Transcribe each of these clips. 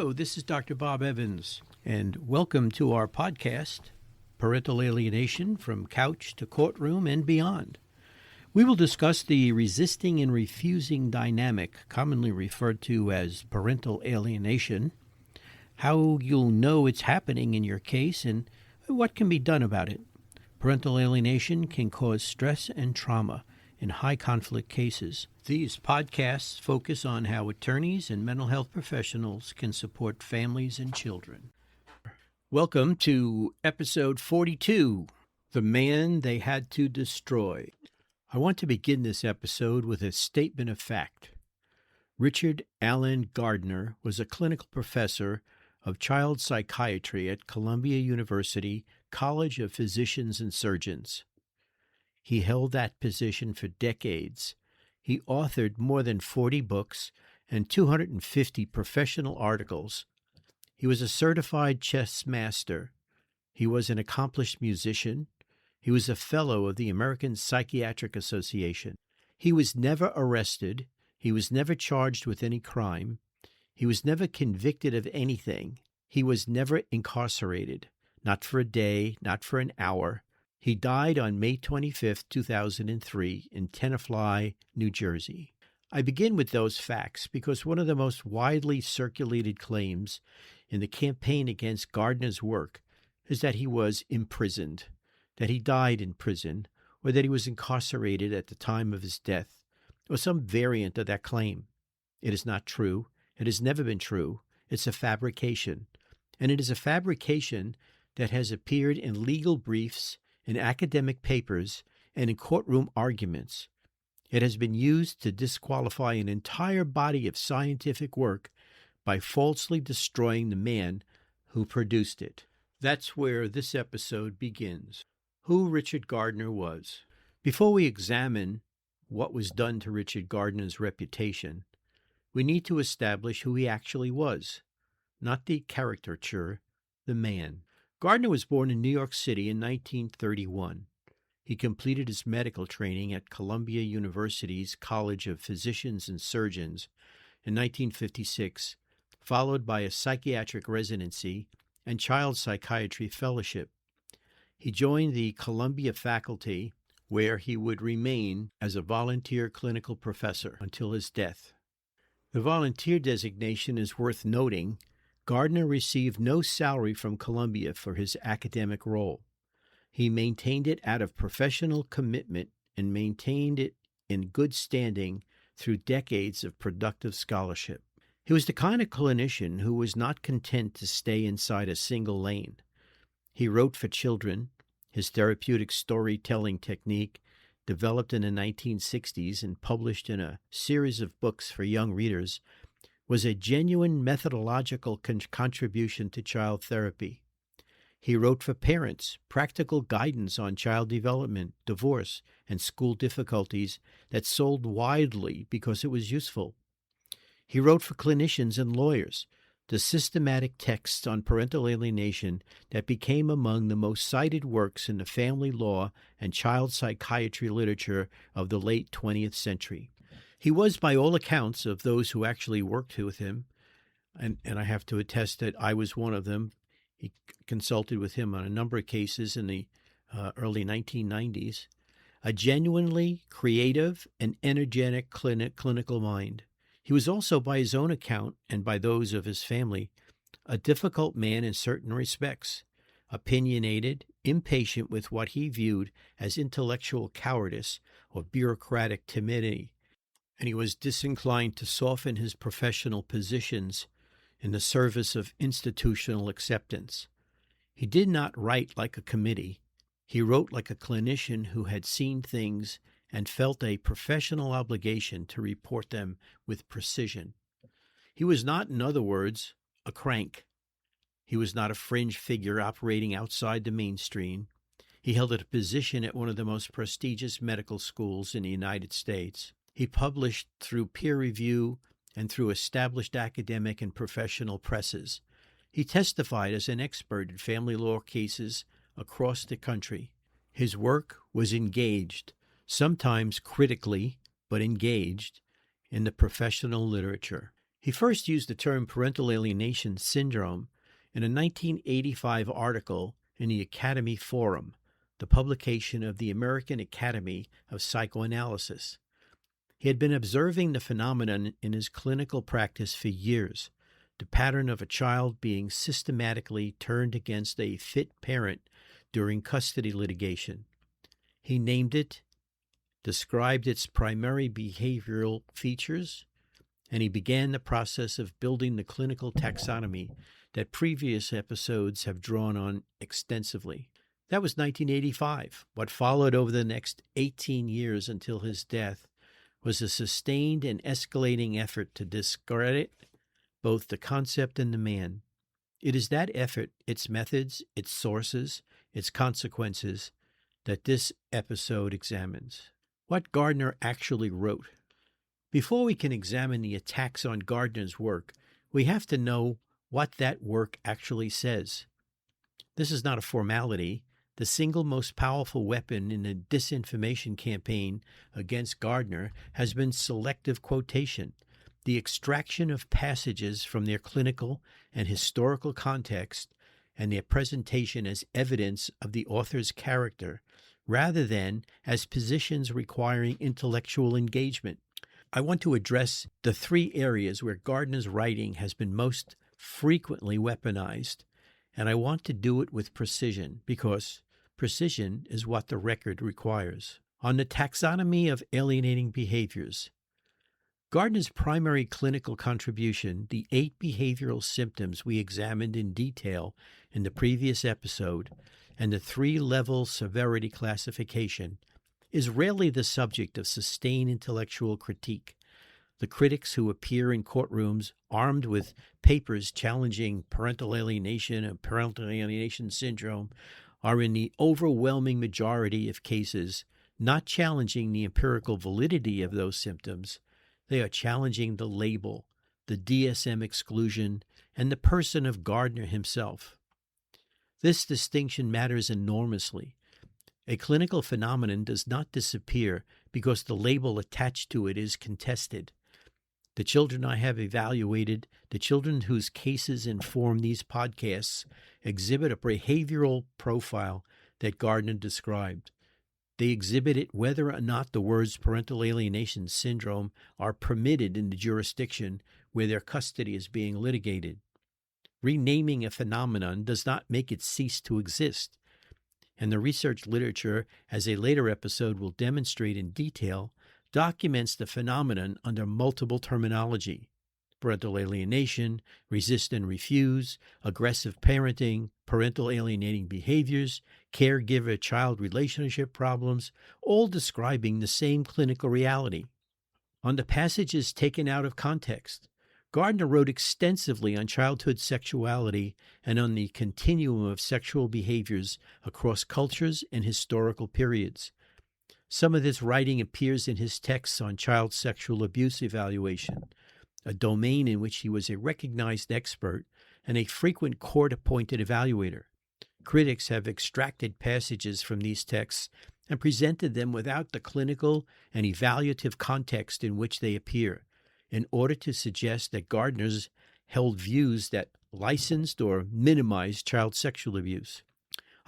Hello, this is Dr. Bob Evans, and welcome to our podcast, Parental Alienation from Couch to Courtroom and Beyond. We will discuss the resisting and refusing dynamic, commonly referred to as parental alienation, how you'll know it's happening in your case, and what can be done about it. Parental alienation can cause stress and trauma in high-conflict cases. These podcasts focus on how attorneys and mental health professionals can support families and children. Welcome to episode 42, The Man They Had to Destroy. I want to begin this episode with a statement of fact. Richard Allen Gardner was a clinical professor of child psychiatry at Columbia University College of Physicians and Surgeons. He held that position for decades. He authored more than 40 books and 250 professional articles. He was a certified chess master. He was an accomplished musician. He was a fellow of the American Psychiatric Association. He was never arrested. He was never charged with any crime. He was never convicted of anything. He was never incarcerated, not for a day, not for an hour. He died on May 25, 2003, in Tenafly, New Jersey. I begin with those facts because one of the most widely circulated claims in the campaign against Gardner's work is that he was imprisoned, that he died in prison, or that he was incarcerated at the time of his death, or some variant of that claim. It is not true. It has never been true. It's a fabrication. And it is a fabrication that has appeared in legal briefs, in academic papers, and in courtroom arguments. It has been used to disqualify an entire body of scientific work by falsely destroying the man who produced it. That's where this episode begins. Who Richard Gardner was. Before we examine what was done to Richard Gardner's reputation, we need to establish who he actually was, not the caricature, the man. Gardner was born in New York City in 1931. He completed his medical training at Columbia University's College of Physicians and Surgeons in 1956, followed by a psychiatric residency and child psychiatry fellowship. He joined the Columbia faculty, where he would remain as a volunteer clinical professor until his death. The volunteer designation is worth noting. Gardner received no salary from Columbia for his academic role. He maintained it out of professional commitment and maintained it in good standing through decades of productive scholarship. He was the kind of clinician who was not content to stay inside a single lane. He wrote for children. His therapeutic storytelling technique, developed in the 1960s and published in a series of books for young readers, was a genuine methodological contribution to child therapy. He wrote for parents practical guidance on child development, divorce, and school difficulties that sold widely because it was useful. He wrote for clinicians and lawyers the systematic texts on parental alienation that became among the most cited works in the family law and child psychiatry literature of the late 20th century. He was, by all accounts of those who actually worked with him, and I have to attest that I was one of them. He consulted with him on a number of cases in the early 1990s, a genuinely creative and energetic clinical mind. He was also, by his own account and by those of his family, a difficult man in certain respects, opinionated, impatient with what he viewed as intellectual cowardice or bureaucratic timidity, and he was disinclined to soften his professional positions in the service of institutional acceptance. He did not write like a committee. He wrote like a clinician who had seen things and felt a professional obligation to report them with precision. He was not, in other words, a crank. He was not a fringe figure operating outside the mainstream. He held a position at one of the most prestigious medical schools in the United States. He published through peer review and through established academic and professional presses. He testified as an expert in family law cases across the country. His work was engaged, sometimes critically, but engaged, in the professional literature. He first used the term parental alienation syndrome in a 1985 article in the Academy Forum, the publication of the American Academy of Psychoanalysis. He had been observing the phenomenon in his clinical practice for years, the pattern of a child being systematically turned against a fit parent during custody litigation. He named it, described its primary behavioral features, and he began the process of building the clinical taxonomy that previous episodes have drawn on extensively. That was 1985. What followed over the next 18 years until his death was a sustained and escalating effort to discredit both the concept and the man. It is that effort, its methods, its sources, its consequences, that this episode examines. What Gardner actually wrote. Before we can examine the attacks on Gardner's work, we have to know what that work actually says. This is not a formality. The single most powerful weapon in the disinformation campaign against Gardner has been selective quotation, the extraction of passages from their clinical and historical context and their presentation as evidence of the author's character, rather than as positions requiring intellectual engagement. I want to address the three areas where Gardner's writing has been most frequently weaponized, and I want to do it with precision because precision is what the record requires. On the taxonomy of alienating behaviors, Gardner's primary clinical contribution, the 8 behavioral symptoms we examined in detail in the previous episode, and the 3-level severity classification, is rarely the subject of sustained intellectual critique. The critics who appear in courtrooms armed with papers challenging parental alienation and parental alienation syndrome are in the overwhelming majority of cases not challenging the empirical validity of those symptoms. They are challenging the label, the DSM exclusion, and the person of Gardner himself. This distinction matters enormously. A clinical phenomenon does not disappear because the label attached to it is contested. The children I have evaluated, the children whose cases inform these podcasts, exhibit a behavioral profile that Gardner described. They exhibit it whether or not the words parental alienation syndrome are permitted in the jurisdiction where their custody is being litigated. Renaming a phenomenon does not make it cease to exist, and the research literature, as a later episode will demonstrate in detail, documents the phenomenon under multiple terminology: parental alienation, resist and refuse, aggressive parenting, parental alienating behaviors, caregiver-child relationship problems, all describing the same clinical reality. On the passages taken out of context, Gardner wrote extensively on childhood sexuality and on the continuum of sexual behaviors across cultures and historical periods. Some of this writing appears in his texts on child sexual abuse evaluation, a domain in which he was a recognized expert and a frequent court-appointed evaluator. Critics have extracted passages from these texts and presented them without the clinical and evaluative context in which they appear, in order to suggest that Gardner's held views that licensed or minimized child sexual abuse.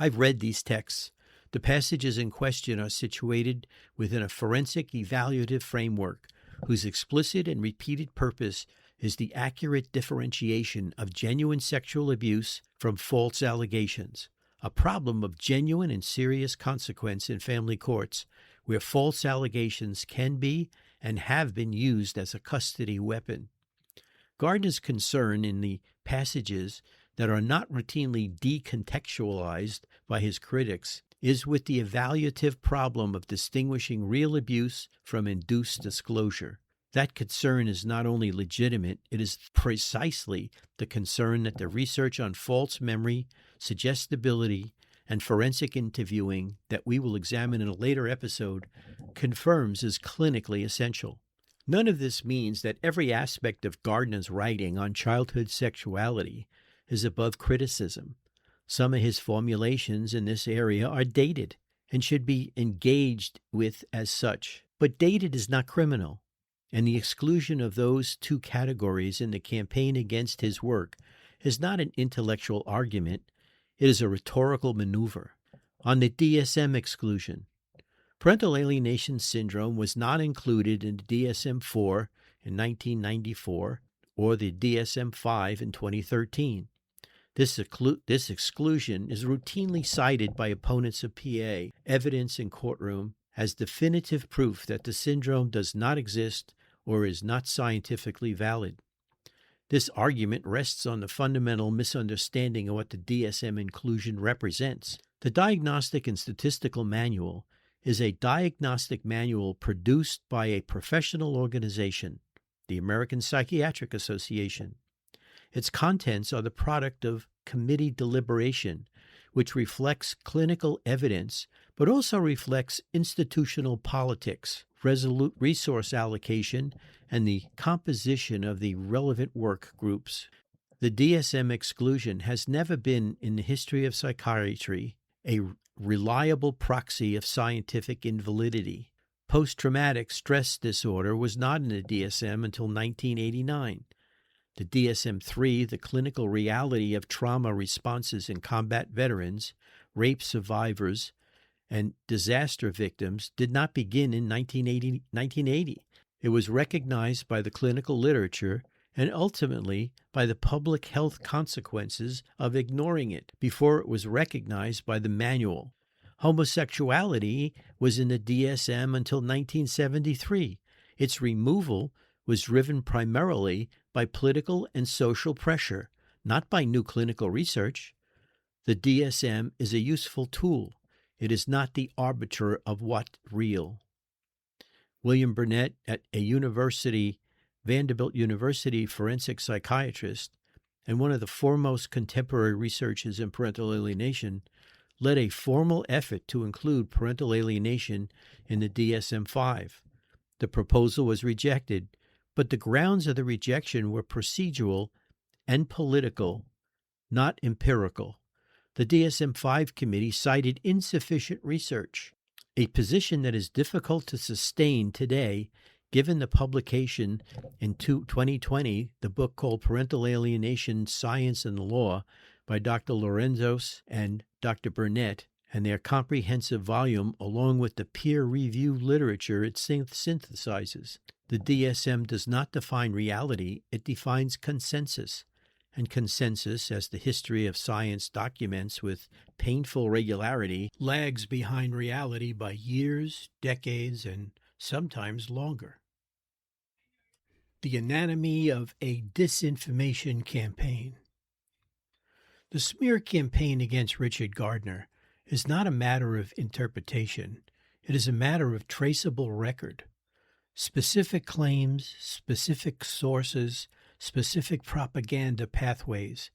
I've read these texts. The passages in question are situated within a forensic evaluative framework whose explicit and repeated purpose is the accurate differentiation of genuine sexual abuse from false allegations, a problem of genuine and serious consequence in family courts where false allegations can be and have been used as a custody weapon. Gardner's concern in the passages that are not routinely decontextualized by his critics is with the evaluative problem of distinguishing real abuse from induced disclosure. That concern is not only legitimate, it is precisely the concern that the research on false memory, suggestibility, and forensic interviewing that we will examine in a later episode confirms is clinically essential. None of this means that every aspect of Gardner's writing on childhood sexuality is above criticism. Some of his formulations in this area are dated and should be engaged with as such. But dated is not criminal. and the exclusion of those two categories in the campaign against his work is not an intellectual argument, it is a rhetorical maneuver. On the DSM exclusion, parental alienation syndrome was not included in the DSM-4 in 1994 or the DSM-5 in 2013. This exclusion is routinely cited by opponents of PA evidence in courtroom as definitive proof that the syndrome does not exist or is not scientifically valid. This argument rests on the fundamental misunderstanding of what the DSM inclusion represents. The Diagnostic and Statistical Manual is a diagnostic manual produced by a professional organization, the American Psychiatric Association. Its contents are the product of committee deliberation, which reflects clinical evidence, but also reflects institutional politics, resolute resource allocation, and the composition of the relevant work groups. The DSM exclusion has never been, in the history of psychiatry, a reliable proxy of scientific invalidity. Post-traumatic stress disorder was not in the DSM until 1989. The DSM-3, the clinical reality of trauma responses in combat veterans, rape survivors, and disaster victims, did not begin in 1980. It was recognized by the clinical literature and ultimately by the public health consequences of ignoring it before it was recognized by the manual. Homosexuality was in the DSM until 1973. Its removal was driven primarily by political and social pressure, not by new clinical research. The DSM is a useful tool. It is not the arbiter of what's real. William Burnett, at Vanderbilt University forensic psychiatrist and one of the foremost contemporary researchers in parental alienation, led a formal effort to include parental alienation in the DSM-5. The proposal was rejected, but the grounds of the rejection were procedural and political, not empirical. The DSM-5 committee cited insufficient research, a position that is difficult to sustain today given the publication in 2020, the book called Parental Alienation, Science and the Law by Dr. Lorenzos and Dr. Burnett, and their comprehensive volume along with the peer-reviewed literature it synthesizes. The DSM does not define reality, it defines consensus. And consensus, as the history of science documents with painful regularity, lags behind reality by years, decades, and sometimes longer. The anatomy of a disinformation campaign. The smear campaign against Richard Gardner is not a matter of interpretation. It is a matter of traceable record. Specific claims, specific sources, specific propaganda pathways.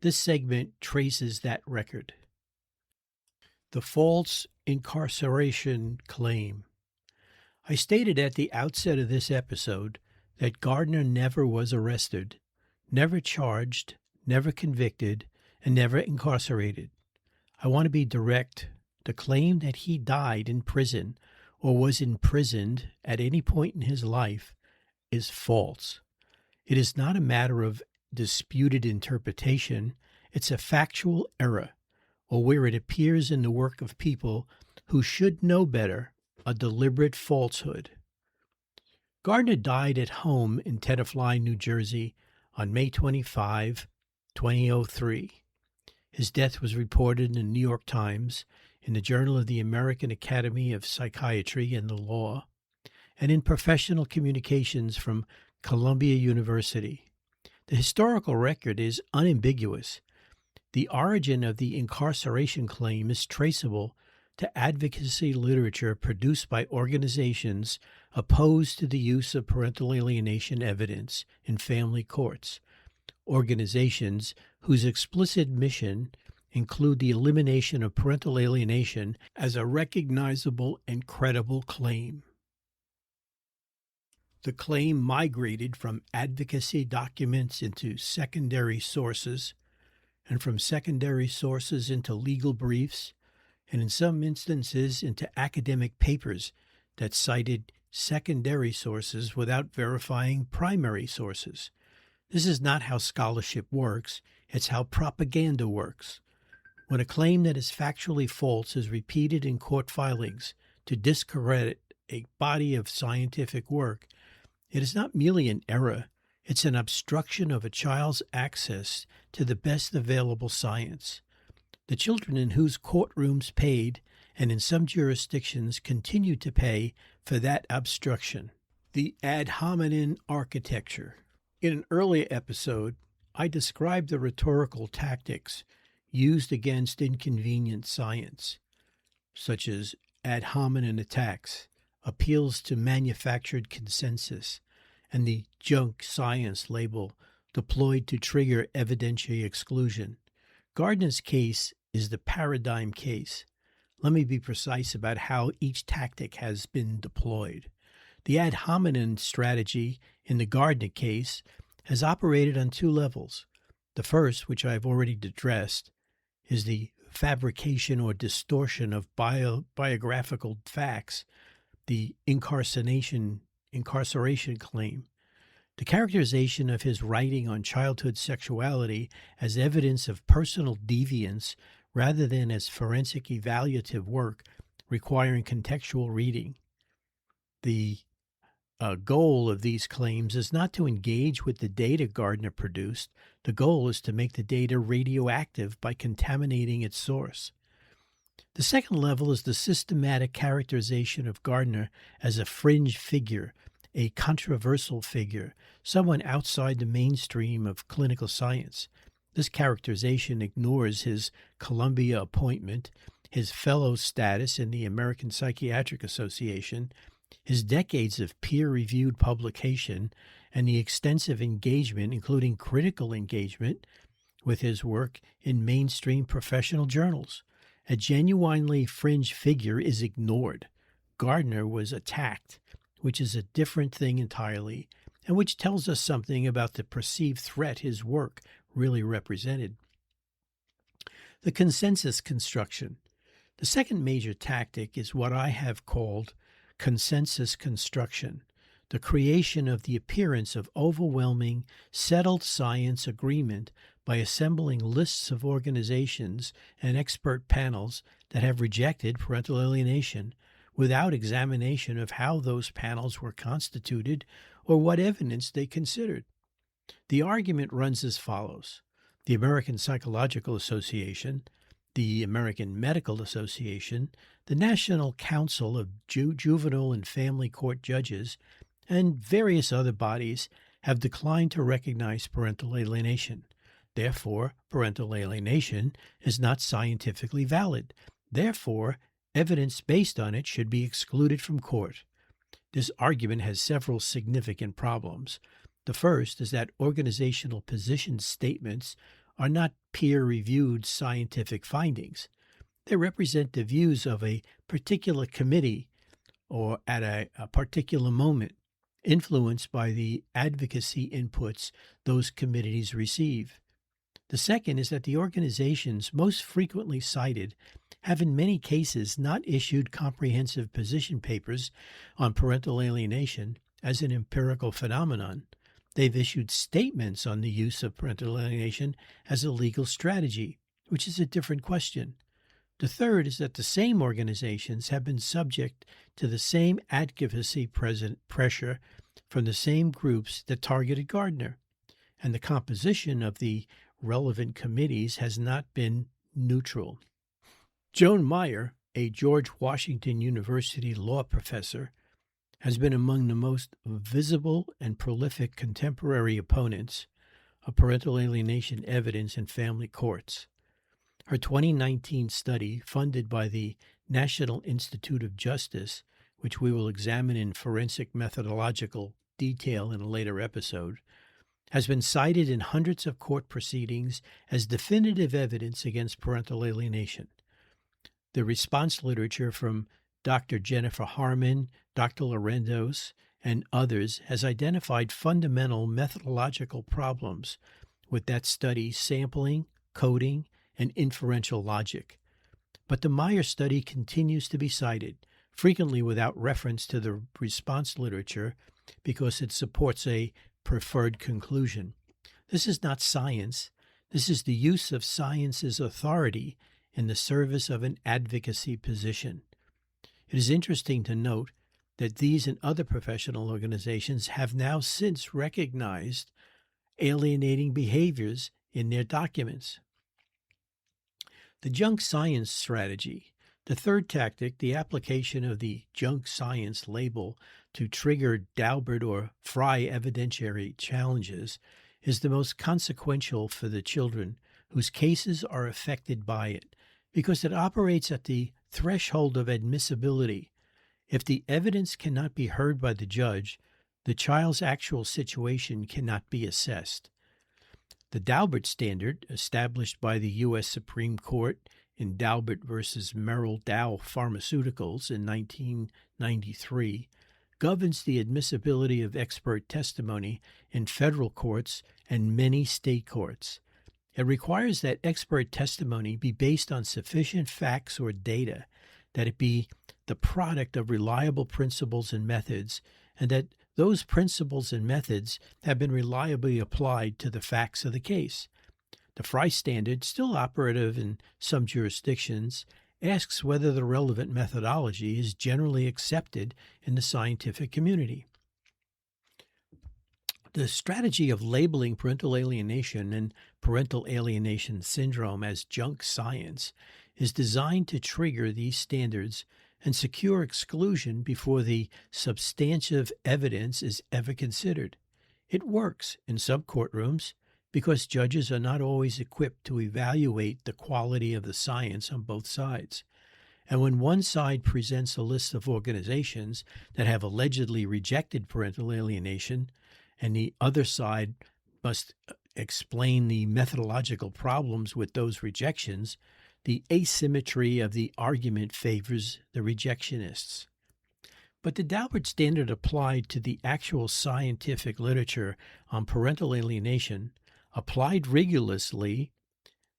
This segment traces that record. The false incarceration claim. I stated at the outset of this episode that Gardner never was arrested, never charged, never convicted, and never incarcerated. I want to be direct. The claim that he died in prison or was imprisoned at any point in his life is false. It is not a matter of disputed interpretation. It's a factual error, or where it appears in the work of people who should know better, a deliberate falsehood. Gardner died at home in Tenafly, New Jersey on May 25, 2003. His death was reported in the New York Times, in the Journal of the American Academy of Psychiatry and the Law, and in Professional Communications from Columbia University. The historical record is unambiguous. The origin of the incarceration claim is traceable to advocacy literature produced by organizations opposed to the use of parental alienation evidence in family courts, organizations whose explicit mission include the elimination of parental alienation as a recognizable and credible claim. The claim migrated from advocacy documents into secondary sources, and from secondary sources into legal briefs, and in some instances into academic papers that cited secondary sources without verifying primary sources. This is not how scholarship works, it's how propaganda works. When a claim that is factually false is repeated in court filings to discredit a body of scientific work, it is not merely an error, it's an obstruction of a child's access to the best available science. The children in whose courtrooms paid, and in some jurisdictions continue to pay, for that obstruction. The ad hominem architecture. In an earlier episode, I described the rhetorical tactics used against inconvenient science, such as ad hominem attacks, appeals to manufactured consensus, and the junk science label deployed to trigger evidentiary exclusion. Gardner's case is the paradigm case. Let me be precise about how each tactic has been deployed. The ad hominem strategy in the Gardner case has operated on two levels. The first, which I've already addressed, is the fabrication or distortion of biographical facts, the incarceration claim. The characterization of his writing on childhood sexuality as evidence of personal deviance rather than as forensic evaluative work requiring contextual reading. The goal of these claims is not to engage with the data Gardner produced. The goal is to make the data radioactive by contaminating its source. The second level is the systematic characterization of Gardner as a fringe figure, a controversial figure, someone outside the mainstream of clinical science. This characterization ignores his Columbia appointment, his fellow status in the American Psychiatric Association, his decades of peer-reviewed publication, and the extensive engagement, including critical engagement, with his work in mainstream professional journals. A genuinely fringe figure is ignored. Gardner was attacked, which is a different thing entirely, and which tells us something about the perceived threat his work really represented. The consensus construction. The second major tactic is what I have called consensus construction, the creation of the appearance of overwhelming, settled science agreement by assembling lists of organizations and expert panels that have rejected parental alienation without examination of how those panels were constituted or what evidence they considered. The argument runs as follows. The American Psychological Association, the American Medical Association, the National Council of Juvenile and Family Court Judges, and various other bodies have declined to recognize parental alienation. Therefore, parental alienation is not scientifically valid. Therefore, evidence based on it should be excluded from court. This argument has several significant problems. The first is that organizational position statements are not peer-reviewed scientific findings. They represent the views of a particular committee or at a particular moment, influenced by the advocacy inputs those committees receive. The second is that the organizations most frequently cited have in many cases not issued comprehensive position papers on parental alienation as an empirical phenomenon. They've issued statements on the use of parental alienation as a legal strategy, which is a different question. The third is that the same organizations have been subject to the same advocacy pressure from the same groups that targeted Gardner, and the composition of the relevant committees has not been neutral. Joan Meyer, a George Washington University law professor, has been among the most visible and prolific contemporary opponents of parental alienation evidence in family courts. Her 2019 study, funded by the National Institute of Justice, which we will examine in forensic methodological detail in a later episode, has been cited in hundreds of court proceedings as definitive evidence against parental alienation. The response literature from Dr. Jennifer Harman, Dr. Lorendos, and others has identified fundamental methodological problems with that study's sampling, coding, and inferential logic. But the Meyer study continues to be cited. frequently without reference to the response literature because it supports a preferred conclusion. This is not science. This is the use of science's authority in the service of an advocacy position. It is interesting to note that these and other professional organizations have now since recognized alienating behaviors in their documents. The junk science strategy. The third tactic, the application of the junk science label to trigger Daubert or Fry evidentiary challenges, is the most consequential for the children whose cases are affected by it, because it operates at the threshold of admissibility. If the evidence cannot be heard by the judge, the child's actual situation cannot be assessed. The Daubert standard, established by the U.S. Supreme Court in Daubert versus Merrill Dow Pharmaceuticals in 1993, governs the admissibility of expert testimony in federal courts and many state courts. It requires that expert testimony be based on sufficient facts or data, that it be the product of reliable principles and methods, and that those principles and methods have been reliably applied to the facts of the case. The Fry standard, still operative in some jurisdictions, asks whether the relevant methodology is generally accepted in the scientific community. The strategy of labeling parental alienation and parental alienation syndrome as junk science is designed to trigger these standards and secure exclusion before the substantive evidence is ever considered. It works in some courtrooms because judges are not always equipped to evaluate the quality of the science on both sides. And when one side presents a list of organizations that have allegedly rejected parental alienation, and the other side must explain the methodological problems with those rejections, the asymmetry of the argument favors the rejectionists. But the Daubert standard applied to the actual scientific literature on parental alienation, applied rigorously,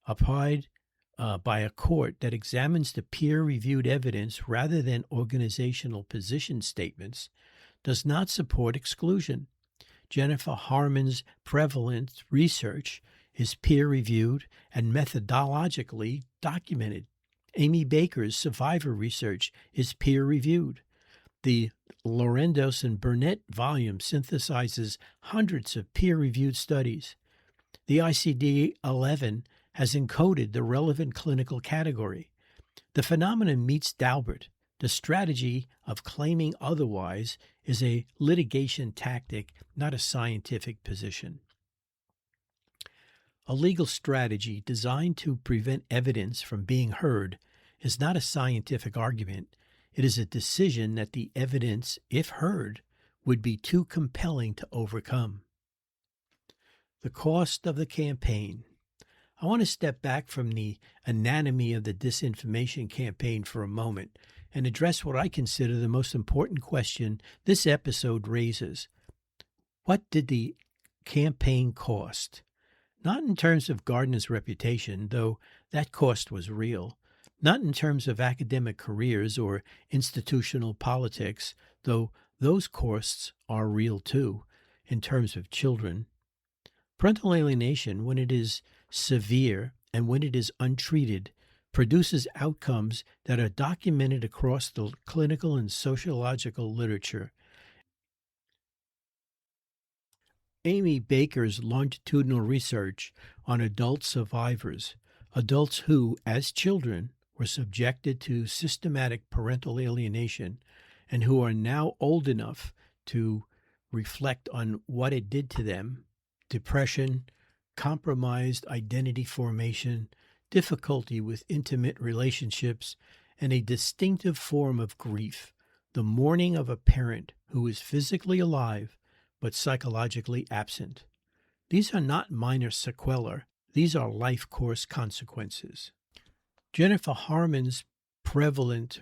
by a court that examines the peer-reviewed evidence rather than organizational position statements, does not support exclusion. Jennifer Harman's prevalence research is peer-reviewed and methodologically documented. Amy Baker's survivor research is peer-reviewed. The Lorendos and Burnett volume synthesizes hundreds of peer-reviewed studies. The ICD-11 has encoded the relevant clinical category. The phenomenon meets Daubert. The strategy of claiming otherwise is a litigation tactic, not a scientific position. A legal strategy designed to prevent evidence from being heard is not a scientific argument. It is a decision that the evidence, if heard, would be too compelling to overcome. The cost of the campaign. I want to step back from the anatomy of the disinformation campaign for a moment and address what I consider the most important question this episode raises. What did the campaign cost? Not in terms of Gardner's reputation, though that cost was real. Not in terms of academic careers or institutional politics, though those costs are real too, in terms of children. Parental alienation, when it is severe and when it is untreated, produces outcomes that are documented across the clinical and sociological literature. Amy Baker's longitudinal research on adult survivors, adults who, as children, were subjected to systematic parental alienation and who are now old enough to reflect on what it did to them, depression, compromised identity formation, difficulty with intimate relationships, and a distinctive form of grief, the mourning of a parent who is physically alive but psychologically absent. These are not minor sequelae. These are life course consequences. Jennifer Harman's prevalent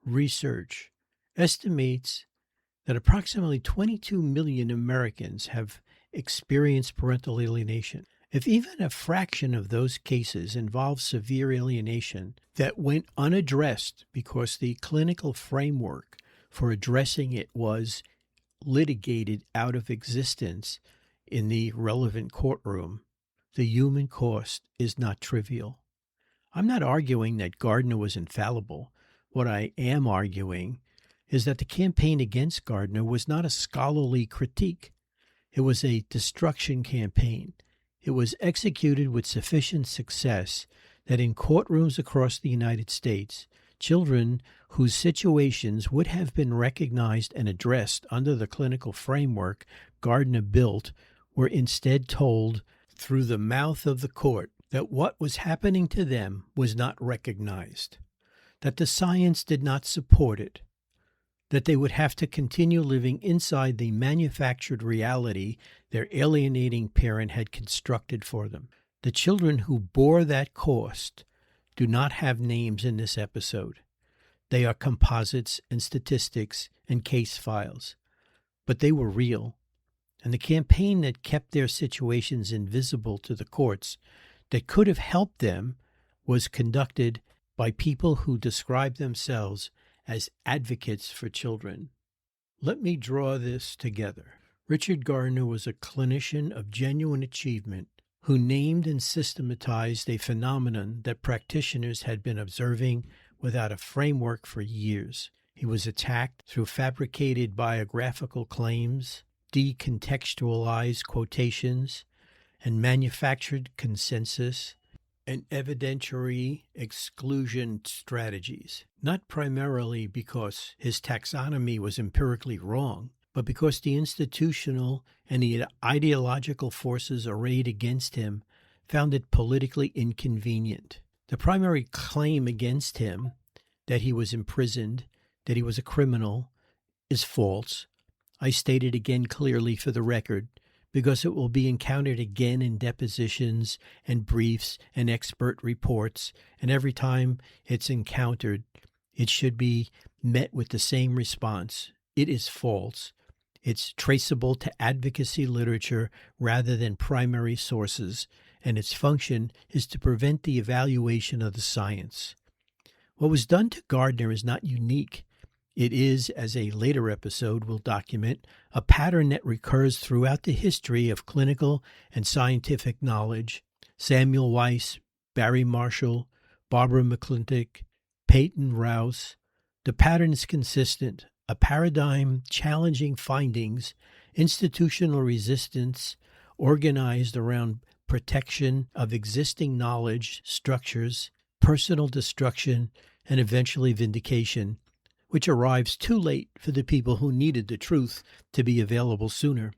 research estimates that approximately 22 million Americans have experienced parental alienation, If even a fraction of those cases involved severe alienation that went unaddressed because the clinical framework for addressing it was litigated out of existence in the relevant courtroom, the human cost is not trivial. I'm not arguing that Gardner was infallible. What I am arguing is that the campaign against Gardner was not a scholarly critique. It was a destruction campaign. It was executed with sufficient success that in courtrooms across the United States, children whose situations would have been recognized and addressed under the clinical framework Gardner built were instead told through the mouth of the court that what was happening to them was not recognized, that the science did not support it, that they would have to continue living inside the manufactured reality their alienating parent had constructed for them. The children who bore that cost do not have names in this episode. They are composites and statistics and case files. But they were real. And the campaign that kept their situations invisible to the courts that could have helped them was conducted by people who described themselves as advocates for children. Let me draw this together. Richard Gardner was a clinician of genuine achievement who named and systematized a phenomenon that practitioners had been observing without a framework for years. He was attacked through fabricated biographical claims, decontextualized quotations, and manufactured consensus and evidentiary exclusion strategies, not primarily because his taxonomy was empirically wrong, but because the institutional and the ideological forces arrayed against him found it politically inconvenient. The primary claim against him, that he was imprisoned, that he was a criminal, is false. I state it again clearly for the record, because it will be encountered again in depositions and briefs and expert reports, and every time it's encountered, it should be met with the same response. It is false. It's traceable to advocacy literature rather than primary sources, and its function is to prevent the evaluation of the science. What was done to Gardner is not unique. It is, as a later episode will document, a pattern that recurs throughout the history of clinical and scientific knowledge. Samuel Weiss, Barry Marshall, Barbara McClintock, Peyton Rouse. The pattern is consistent, a paradigm challenging findings, institutional resistance organized around protection of existing knowledge structures, personal destruction, and eventually vindication, which arrives too late for the people who needed the truth to be available sooner.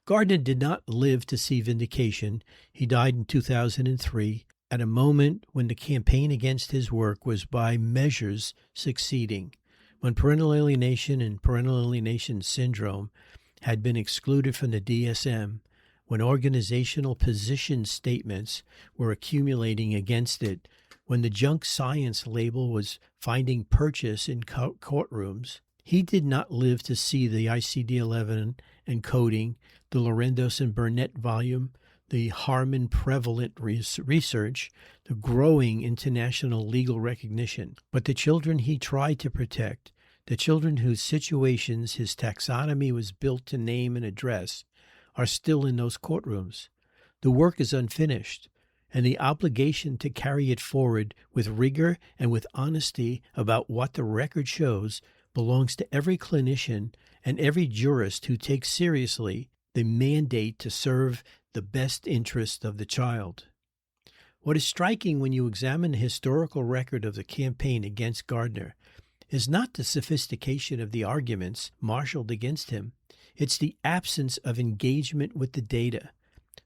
Gardner did not live to see vindication. He died in 2003 at a moment when the campaign against his work was by measures succeeding, when parental alienation and parental alienation syndrome had been excluded from the DSM, when organizational position statements were accumulating against it, when the junk science label was finding purchase in courtrooms. He did not live to see the ICD-11 encoding, the Lorendos and Burnett volume, the Harmon prevalent research, the growing international legal recognition. But the children he tried to protect, the children whose situations his taxonomy was built to name and address, are still in those courtrooms. The work is unfinished, and the obligation to carry it forward with rigor and with honesty about what the record shows belongs to every clinician and every jurist who takes seriously the mandate to serve the best interest of the child. What is striking when you examine the historical record of the campaign against Gardner is not the sophistication of the arguments marshaled against him. It's the absence of engagement with the data.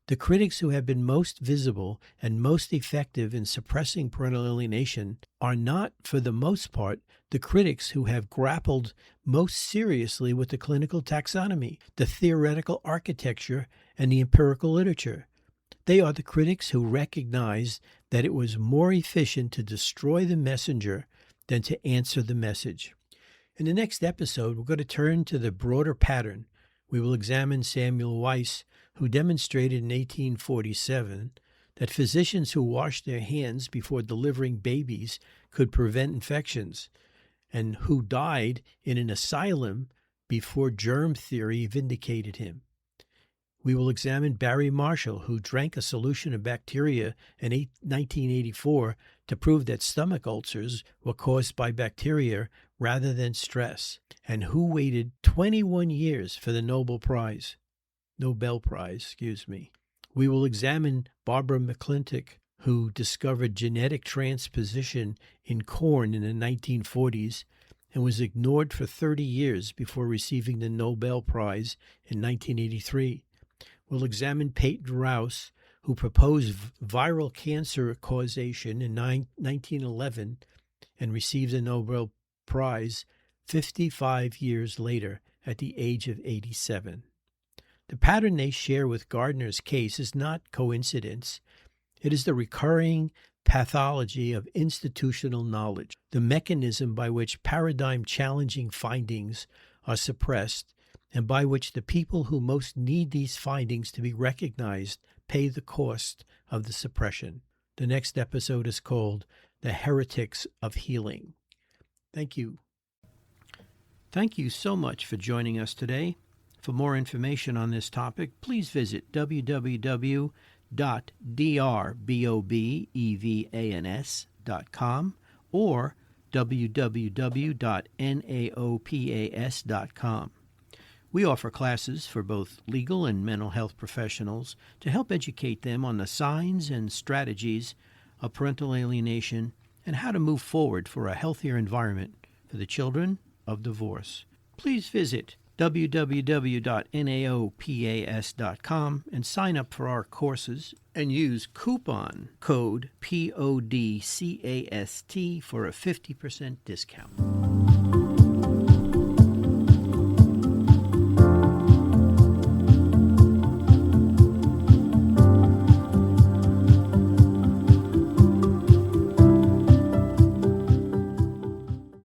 The critics who have been most visible and most effective in suppressing parental alienation are not, for the most part, the critics who have grappled most seriously with the clinical taxonomy, the theoretical architecture, and the empirical literature. They are the critics who recognize that it was more efficient to destroy the messenger than to answer the message. In the next episode, we're going to turn to the broader pattern. We will examine Samuel Weiss, who demonstrated in 1847 that physicians who washed their hands before delivering babies could prevent infections, and who died in an asylum before germ theory vindicated him. We will examine Barry Marshall, who drank a solution of bacteria in 1984 to prove that stomach ulcers were caused by bacteria rather than stress, and who waited 21 years for the Nobel Prize. We will examine Barbara McClintock, who discovered genetic transposition in corn in the 1940s and was ignored for 30 years before receiving the Nobel Prize in 1983. We'll examine Peyton Rouse, who proposed viral cancer causation in 1911 and received the Nobel Prize 55 years later at the age of 87. The pattern they share with Gardner's case is not coincidence. It is the recurring pathology of institutional knowledge, the mechanism by which paradigm-challenging findings are suppressed and by which the people who most need these findings to be recognized pay the cost of the suppression. The next episode is called The Heretics of Healing. Thank you. Thank you so much for joining us today. For more information on this topic, please visit www.drbobevans.com or www.naopas.com. We offer classes for both legal and mental health professionals to help educate them on the signs and strategies of parental alienation and how to move forward for a healthier environment for the children of divorce. Please visit www.naopas.com and sign up for our courses and use coupon code PODCAST for a 50% discount.